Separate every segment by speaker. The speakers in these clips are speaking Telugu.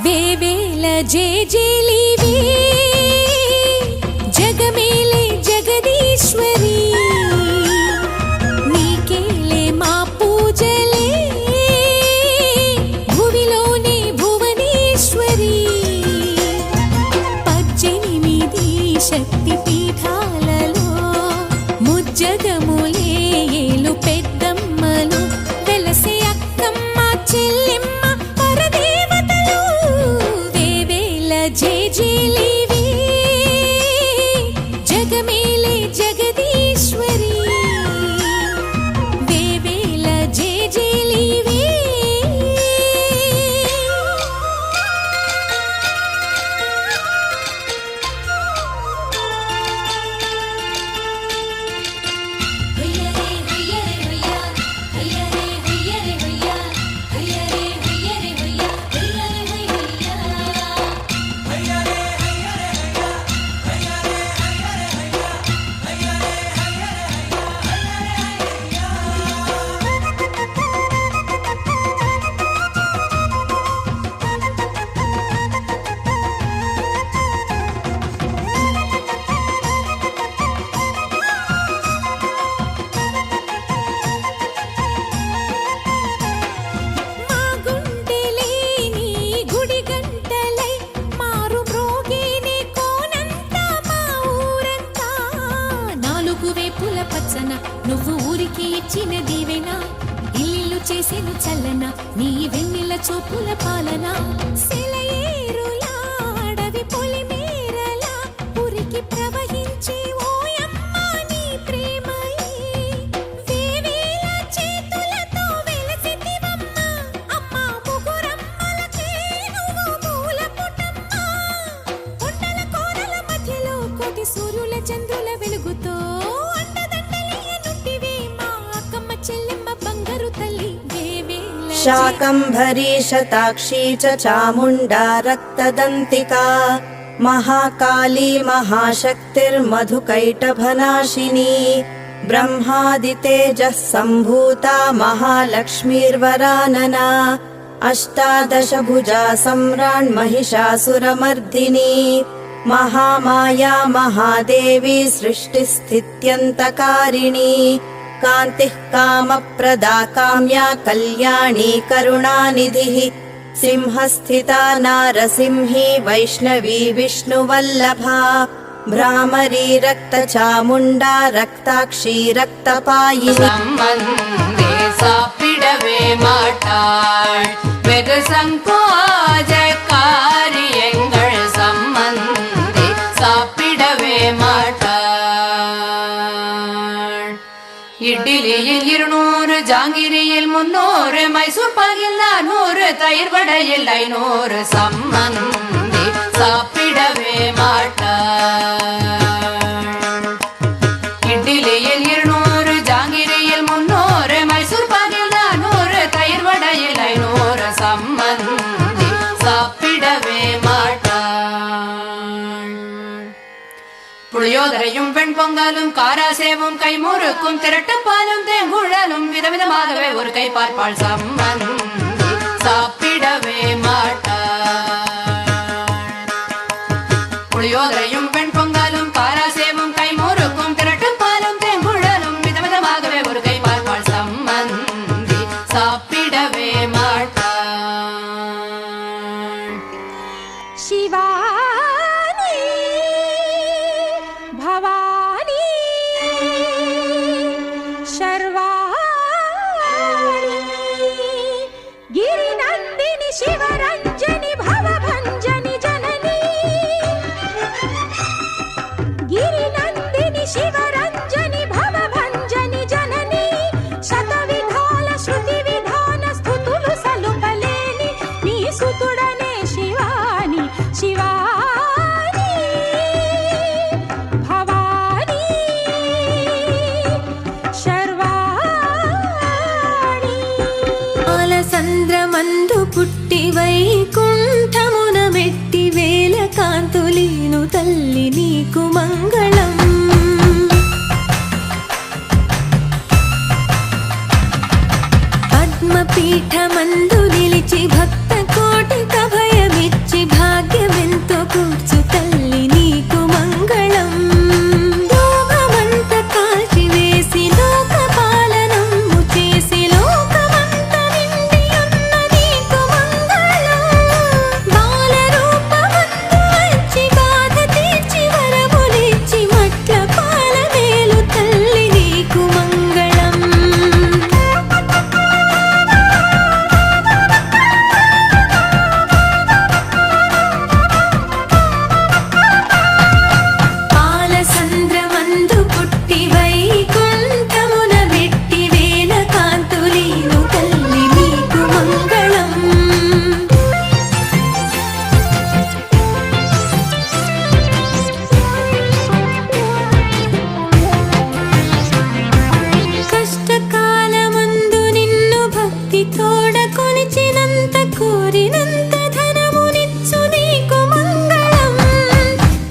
Speaker 1: వేవేల జేజేలివే జగమేలే జగదీశ్వరి నీకేలే మా పూజలే భువిలోనే భువనేశ్వరి 18 శక్తి పీఠాలలో ముజ్జగములే ఏలు పెద్దమ్మలు వెలసే అక్కమ్మ చెల్లెమ్మ పరదేవతలు వేవేల జేజేలివే జగమేలే జగదీశ్వరి వేవేల జేజేలివే నువ్వు ఊరికి ఇచ్చిన దీవెన ఇల్లు చేసేను చల్లన నీ వెన్నెల చూపుల పాలన సెలయేరులా అడవి పొలిమేరలా ఊరికి ప్రవహించే ఓయమ్మ నీ ప్రేమయే వేవేల చేతులతో వెలసితివమ్మ అమ్మ ముగురమ్మలకే నువ్వు మూల పుటమ్మ కొండల కోరల మధ్యలో కోటి సూర్యుల చంద్రుల వెలుగుతో
Speaker 2: शाकम्भरी शताक्षी च चामुण्डा रक्तदन्तिका महाकाली महाशक्तिर्मधुकैटभनाशिनी ब्रह्मादितेजः सम्भूता महालक्ष्मीर्वरानना अष्टादशभुजा सम्राण्महिषासुरमर्दिनी महामाया महादेवी सृष्टिस्थित्यन्तकारिणी कान्तिः कामप्रदा काम्या कल्याणी करुणानिधिः सिंहस्थिता नारसिंही वैष्णवी विष्णुवल्लभा भ्रामरी रक्तचामुण्डा रक्ताक्षी रक्तपायिनी
Speaker 3: सम्बन्धे सापिडवे माटाள் வெகு சங்கோஜக்காரி எங்கள் சம்பந்தி சாப்பிடவே மாட்டாள் இட்லியில் 200 ஜாங்கிரியில் 300 மைசூர் பாகில் 400 தயிர் வடையில் 500 சம்பந்தி சாப்பிடவே மாட்டாள் இட்லியில் 200 ஜாங்கிரியில் 300 மைசூர் பாகில் 400 தயிர் வடையில் 500 சம்பந்தி சாப்பிடவே மாட்டாள் புளியோதரையும் வெண்பொங்கலும் காராசேவும் கைமுறுக்கும் திரட்டுப்பாலும் தேங்குழலும் விதவிதமாகவே ஒரு கை பார்ப்பாள் சம்பந்தி சாப்பிடவே மாட்டாள் புளியோதரையும் வெண்பொங்கலும் காராசேவும் கைமுறுக்கும் திரட்டுப்பாலும் தேங்குழலும் விதவிதமாகவே ஒரு கை பார்ப்பாள் சம்பந்தி சாப்பிடவே மாட்டாள்
Speaker 1: శివాని భవాని శర్వాణి గిరినందిని శివరంజని భవభంజని జనని గిరినందిని శివరంజని భవభంజని జనని శతవిధాల శృతి విధాన స్తుతులు సలుపలేని నీ సుతుడనే శివాని శివాని భవాని శర్వాణి ఆలసంద్రమందు పుట్టి వైకుంఠమున మెట్టి వేల కాంతులీను తల్లి నీకు మంగళం పద్మపీఠ కంఠమందు నిలిచి భక్త కోటిక భయమిచ్చి భాగ్యమెంతో కూర్చు తల్లి నీకు మంగళం లోకమంత కాల్చివేసి లోక పాలనము చేసి లోకమంత నిండి ఉన్న నీకు మంగళం బాల రూపమందు వచ్చి బాధ తీర్చి వరములిచ్చి మట్ల పాల మేలు తల్లి నీకు మంగళం పాల సంద్రమందు పుట్టి వైకుంఠమున వెట్టి వేల కాంతులీను తల్లి నీకు మంగళం కష్టకాలమందు నిన్ను భక్తి తోడ కొలిచినంత కోరినంత ధనమునిచ్చు నీకు మంగళం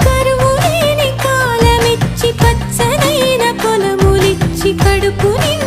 Speaker 1: కరువు లేని కాలమిచ్చి పచ్చనైన పొలములిచ్చి కడుపు నిండా